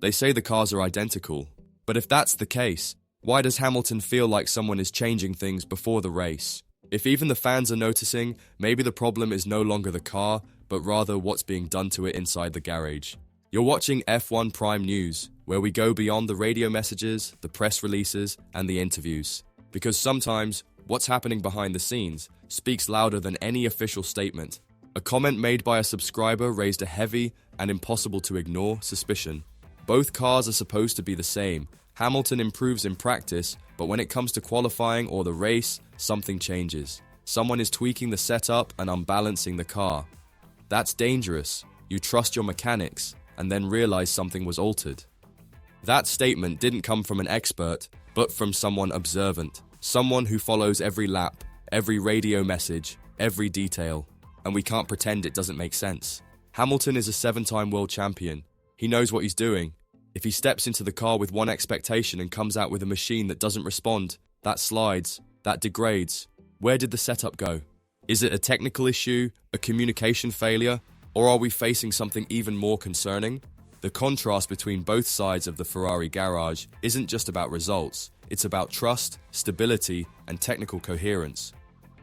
They say the cars are identical. But if that's the case, why does Hamilton feel like someone is changing things before the race? If even the fans are noticing, maybe the problem is no longer the car, but rather what's being done to it inside the garage. You're watching F1 Prime News, where we go beyond the radio messages, the press releases, and the interviews. Because sometimes, what's happening behind the scenes speaks louder than any official statement. A comment made by a subscriber raised a heavy and impossible-to-ignore suspicion. Both cars are supposed to be the same. Hamilton improves in practice, but when it comes to qualifying or the race, something changes. Someone is tweaking the setup and unbalancing the car. That's dangerous. You trust your mechanics and then realize something was altered. That statement didn't come from an expert, but from someone observant. Someone who follows every lap, every radio message, every detail. And we can't pretend it doesn't make sense. Hamilton is a 7-time world champion. He knows what he's doing. If he steps into the car with one expectation and comes out with a machine that doesn't respond, that slides, that degrades, where did the setup go? Is it a technical issue, a communication failure, or are we facing something even more concerning? The contrast between both sides of the Ferrari garage isn't just about results, it's about trust, stability, and technical coherence.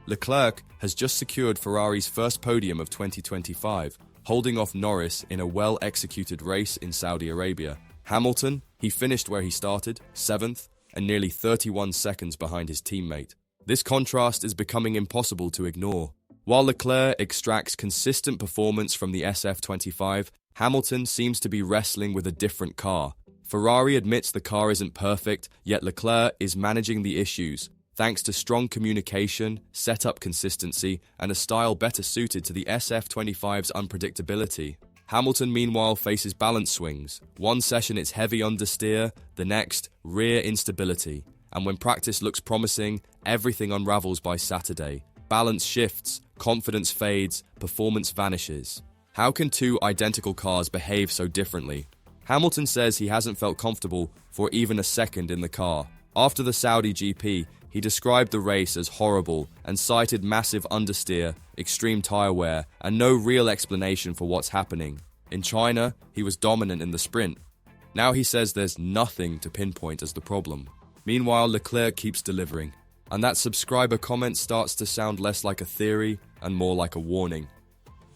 Leclerc has just secured Ferrari's first podium of 2025, holding off Norris in a well-executed race in Saudi Arabia. Hamilton, he finished where he started, 7th, and nearly 31 seconds behind his teammate. This contrast is becoming impossible to ignore. While Leclerc extracts consistent performance from the SF25, Hamilton seems to be wrestling with a different car. Ferrari admits the car isn't perfect, yet Leclerc is managing the issues, thanks to strong communication, setup consistency, and a style better suited to the SF25's unpredictability. Hamilton, meanwhile, faces balance swings. One session it's heavy understeer, the next, rear instability. And when practice looks promising, everything unravels by Saturday. Balance shifts, confidence fades, performance vanishes. How can two identical cars behave so differently? Hamilton says he hasn't felt comfortable for even a second in the car. After the Saudi GP, he described the race as horrible and cited massive understeer, extreme tire wear, and no real explanation for what's happening. In China, he was dominant in the sprint. Now he says there's nothing to pinpoint as the problem. Meanwhile, Leclerc keeps delivering, and that subscriber comment starts to sound less like a theory and more like a warning.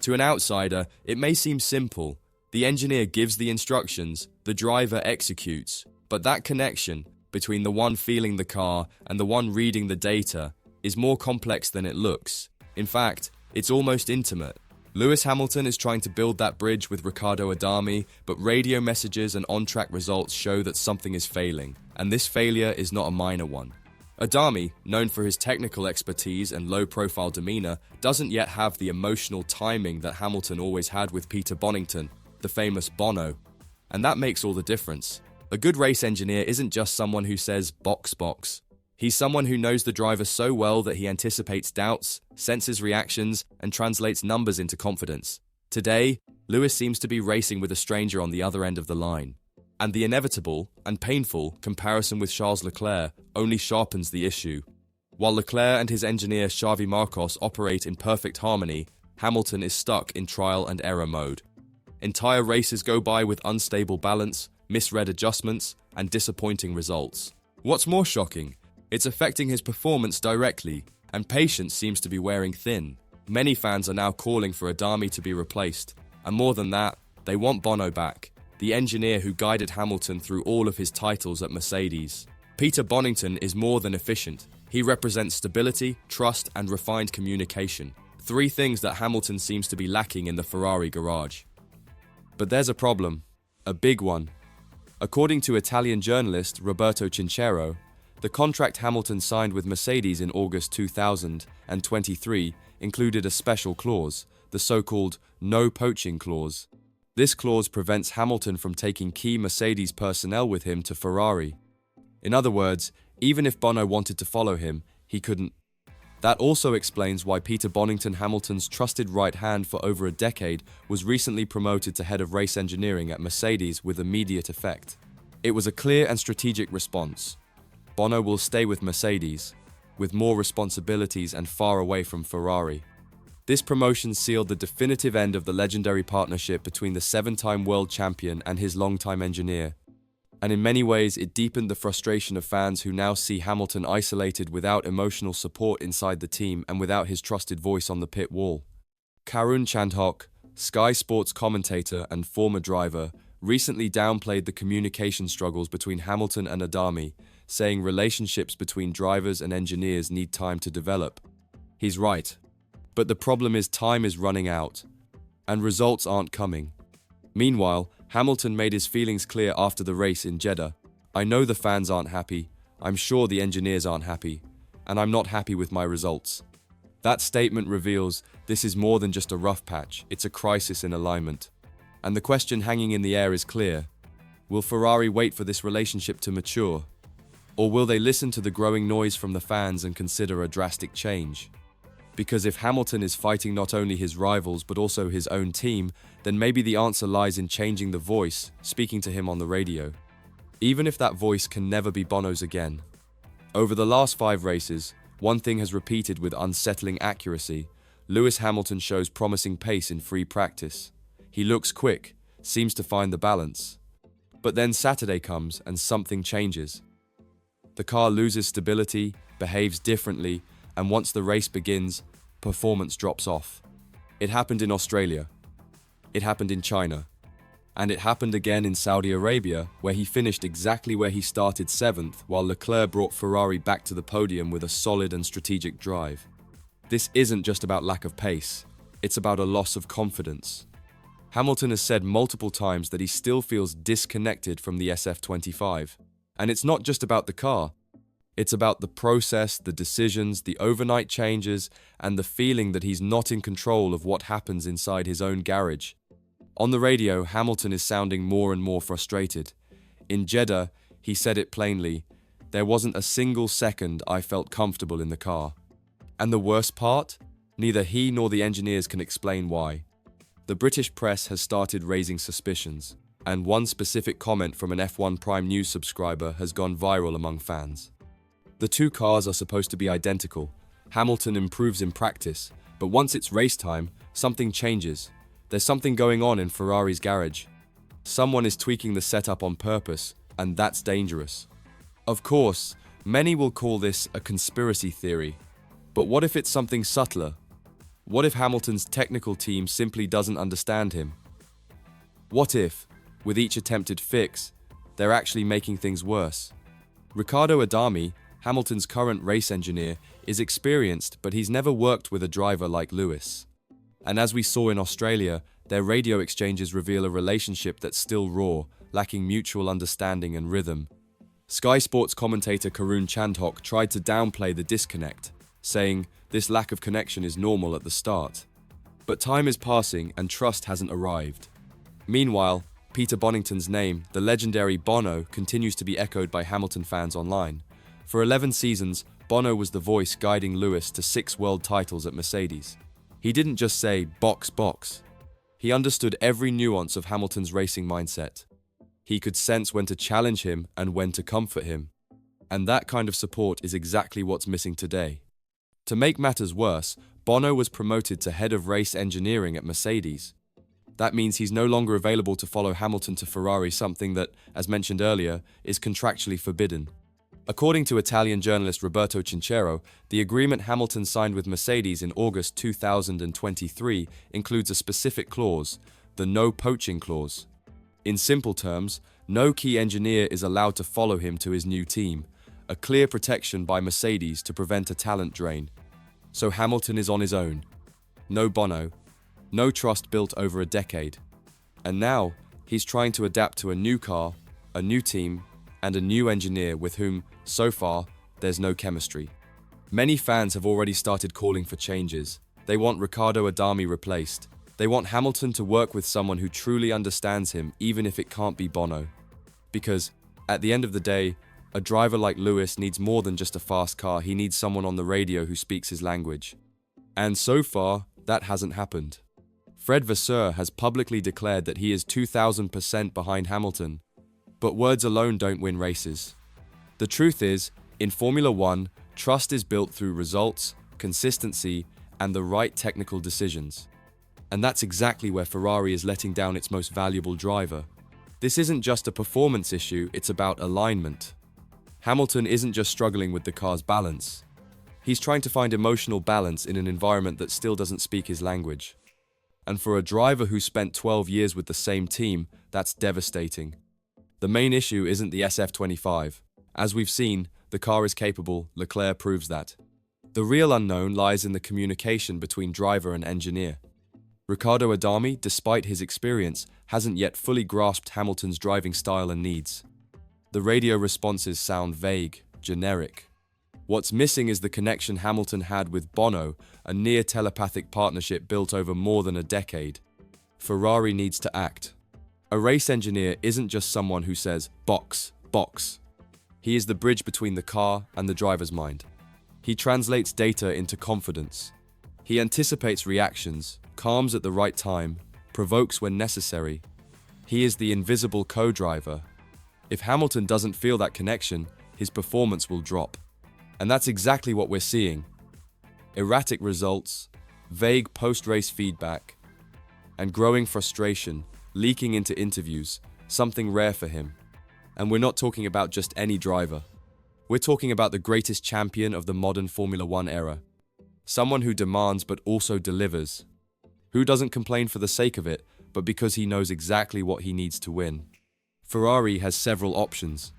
To an outsider, it may seem simple. The engineer gives the instructions, the driver executes, but that connection between the one feeling the car and the one reading the data is more complex than it looks. In fact, it's almost intimate. Lewis Hamilton is trying to build that bridge with Riccardo Adami, but radio messages and on-track results show that something is failing, and this failure is not a minor one. Adami, known for his technical expertise and low-profile demeanor, doesn't yet have the emotional timing that Hamilton always had with Peter Bonington, the famous Bono. And that makes all the difference. A good race engineer isn't just someone who says, box, box. He's someone who knows the driver so well that he anticipates doubts, senses reactions, and translates numbers into confidence. Today, Lewis seems to be racing with a stranger on the other end of the line. And the inevitable and painful comparison with Charles Leclerc only sharpens the issue. While Leclerc and his engineer Xavi Marcos operate in perfect harmony, Hamilton is stuck in trial and error mode. Entire races go by with unstable balance, misread adjustments, and disappointing results. What's more shocking? It's affecting his performance directly, and patience seems to be wearing thin. Many fans are now calling for Adami to be replaced, and more than that, they want Bono back, the engineer who guided Hamilton through all of his titles at Mercedes. Peter Bonington is more than efficient. He represents stability, trust, and refined communication. 3 things that Hamilton seems to be lacking in the Ferrari garage. But there's a problem. A big one. According to Italian journalist Roberto Cinchero, the contract Hamilton signed with Mercedes in August 2023 included a special clause, the so-called no poaching clause. This clause prevents Hamilton from taking key Mercedes personnel with him to Ferrari. In other words, even if Bono wanted to follow him, he couldn't. That also explains why Peter Bonington, Hamilton's trusted right hand for over a decade, was recently promoted to head of race engineering at Mercedes with immediate effect. It was a clear and strategic response. Bono will stay with Mercedes, with more responsibilities and far away from Ferrari. This promotion sealed the definitive end of the legendary partnership between the seven-time world champion and his longtime engineer. And in many ways, it deepened the frustration of fans who now see Hamilton isolated without emotional support inside the team and without his trusted voice on the pit wall. Karun Chandhok, Sky Sports commentator and former driver, recently downplayed the communication struggles between Hamilton and Adami, saying relationships between drivers and engineers need time to develop. He's right. But the problem is time is running out, and results aren't coming. Meanwhile, Hamilton made his feelings clear after the race in Jeddah. "I know the fans aren't happy, I'm sure the engineers aren't happy, and I'm not happy with my results." That statement reveals this is more than just a rough patch, it's a crisis in alignment. And the question hanging in the air is clear. Will Ferrari wait for this relationship to mature? Or will they listen to the growing noise from the fans and consider a drastic change? Because if Hamilton is fighting not only his rivals but also his own team, then maybe the answer lies in changing the voice, speaking to him on the radio. Even if that voice can never be Bono's again. Over the last 5 races, one thing has repeated with unsettling accuracy. Lewis Hamilton shows promising pace in free practice. He looks quick, seems to find the balance. But then Saturday comes and something changes. The car loses stability, behaves differently, and once the race begins, performance drops off. It happened in Australia. It happened in China. And it happened again in Saudi Arabia, where he finished exactly where he started 7th, while Leclerc brought Ferrari back to the podium with a solid and strategic drive. This isn't just about lack of pace, it's about a loss of confidence. Hamilton has said multiple times that he still feels disconnected from the SF25. And it's not just about the car. It's about the process, the decisions, the overnight changes, and the feeling that he's not in control of what happens inside his own garage. On the radio, Hamilton is sounding more and more frustrated. In Jeddah, he said it plainly, "There wasn't a single second I felt comfortable in the car." And the worst part? Neither he nor the engineers can explain why. The British press has started raising suspicions, and one specific comment from an F1 Prime News subscriber has gone viral among fans. The two cars are supposed to be identical. Hamilton improves in practice, but once it's race time, something changes. There's something going on in Ferrari's garage. Someone is tweaking the setup on purpose, and that's dangerous. Of course, many will call this a conspiracy theory. But what if it's something subtler? What if Hamilton's technical team simply doesn't understand him? What if, with each attempted fix, they're actually making things worse? Riccardo Adami, Hamilton's current race engineer, is experienced, but he's never worked with a driver like Lewis. And as we saw in Australia, their radio exchanges reveal a relationship that's still raw, lacking mutual understanding and rhythm. Sky Sports commentator Karun Chandhok tried to downplay the disconnect, saying, "This lack of connection is normal at the start." But time is passing and trust hasn't arrived. Meanwhile, Peter Bonington's name, the legendary Bono, continues to be echoed by Hamilton fans online. For 11 seasons, Bono was the voice guiding Lewis to 6 world titles at Mercedes. He didn't just say, "box, box." He understood every nuance of Hamilton's racing mindset. He could sense when to challenge him and when to comfort him. And that kind of support is exactly what's missing today. To make matters worse, Bono was promoted to head of race engineering at Mercedes. That means he's no longer available to follow Hamilton to Ferrari, something that, as mentioned earlier, is contractually forbidden. According to Italian journalist Roberto Cinchero, the agreement Hamilton signed with Mercedes in August 2023 includes a specific clause, the no poaching clause. In simple terms, no key engineer is allowed to follow him to his new team, a clear protection by Mercedes to prevent a talent drain. So Hamilton is on his own. No Bono, no trust built over a decade. And now, he's trying to adapt to a new car, a new team, and a new engineer with whom, so far, there's no chemistry. Many fans have already started calling for changes. They want Riccardo Adami replaced. They want Hamilton to work with someone who truly understands him, even if it can't be Bono. Because, at the end of the day, a driver like Lewis needs more than just a fast car. He needs someone on the radio who speaks his language. And so far, that hasn't happened. Fred Vasseur has publicly declared that he is 2,000% behind Hamilton. But words alone don't win races. The truth is, in Formula One, trust is built through results, consistency, and the right technical decisions. And that's exactly where Ferrari is letting down its most valuable driver. This isn't just a performance issue, it's about alignment. Hamilton isn't just struggling with the car's balance. He's trying to find emotional balance in an environment that still doesn't speak his language. And for a driver who spent 12 years with the same team, that's devastating. The main issue isn't the SF25. As we've seen, the car is capable, Leclerc proves that. The real unknown lies in the communication between driver and engineer. Riccardo Adami, despite his experience, hasn't yet fully grasped Hamilton's driving style and needs. The radio responses sound vague, generic. What's missing is the connection Hamilton had with Bono, a near-telepathic partnership built over more than a decade. Ferrari needs to act. A race engineer isn't just someone who says, "Box, box." He is the bridge between the car and the driver's mind. He translates data into confidence. He anticipates reactions, calms at the right time, provokes when necessary. He is the invisible co-driver. If Hamilton doesn't feel that connection, his performance will drop. And that's exactly what we're seeing. Erratic results, vague post-race feedback, and growing frustration leaking into interviews, something rare for him. And we're not talking about just any driver. We're talking about the greatest champion of the modern Formula One era. Someone who demands but also delivers. Who doesn't complain for the sake of it, but because he knows exactly what he needs to win. Ferrari has several options.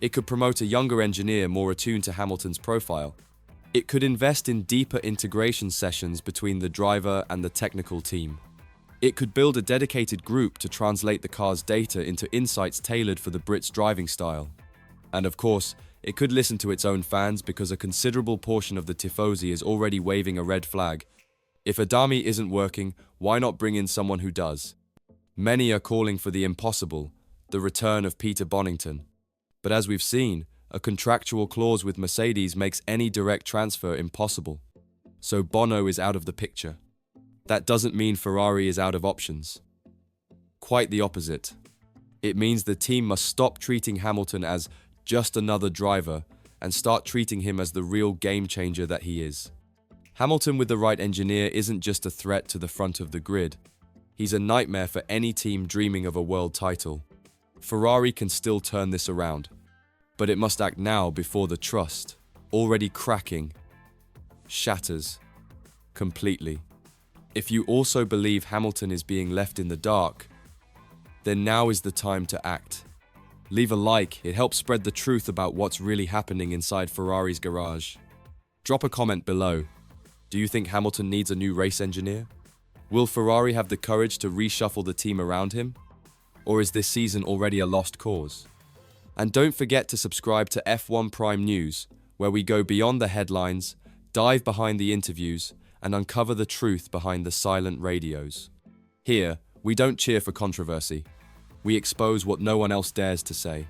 It could promote a younger engineer more attuned to Hamilton's profile. It could invest in deeper integration sessions between the driver and the technical team. It could build a dedicated group to translate the car's data into insights tailored for the Brits' driving style. And of course, it could listen to its own fans because a considerable portion of the tifosi is already waving a red flag. If Adami isn't working, why not bring in someone who does? Many are calling for the impossible, the return of Peter Bonington. But as we've seen, a contractual clause with Mercedes makes any direct transfer impossible. So Bono is out of the picture. That doesn't mean Ferrari is out of options. Quite the opposite. It means the team must stop treating Hamilton as just another driver and start treating him as the real game changer that he is. Hamilton with the right engineer isn't just a threat to the front of the grid. He's a nightmare for any team dreaming of a world title. Ferrari can still turn this around, but it must act now before the trust, already cracking, shatters completely. If you also believe Hamilton is being left in the dark, then now is the time to act. Leave a like, it helps spread the truth about what's really happening inside Ferrari's garage. Drop a comment below. Do you think Hamilton needs a new race engineer? Will Ferrari have the courage to reshuffle the team around him? Or is this season already a lost cause? And don't forget to subscribe to F1 Prime News, where we go beyond the headlines, dive behind the interviews, and uncover the truth behind the silent radios. Here, we don't cheer for controversy. We expose what no one else dares to say.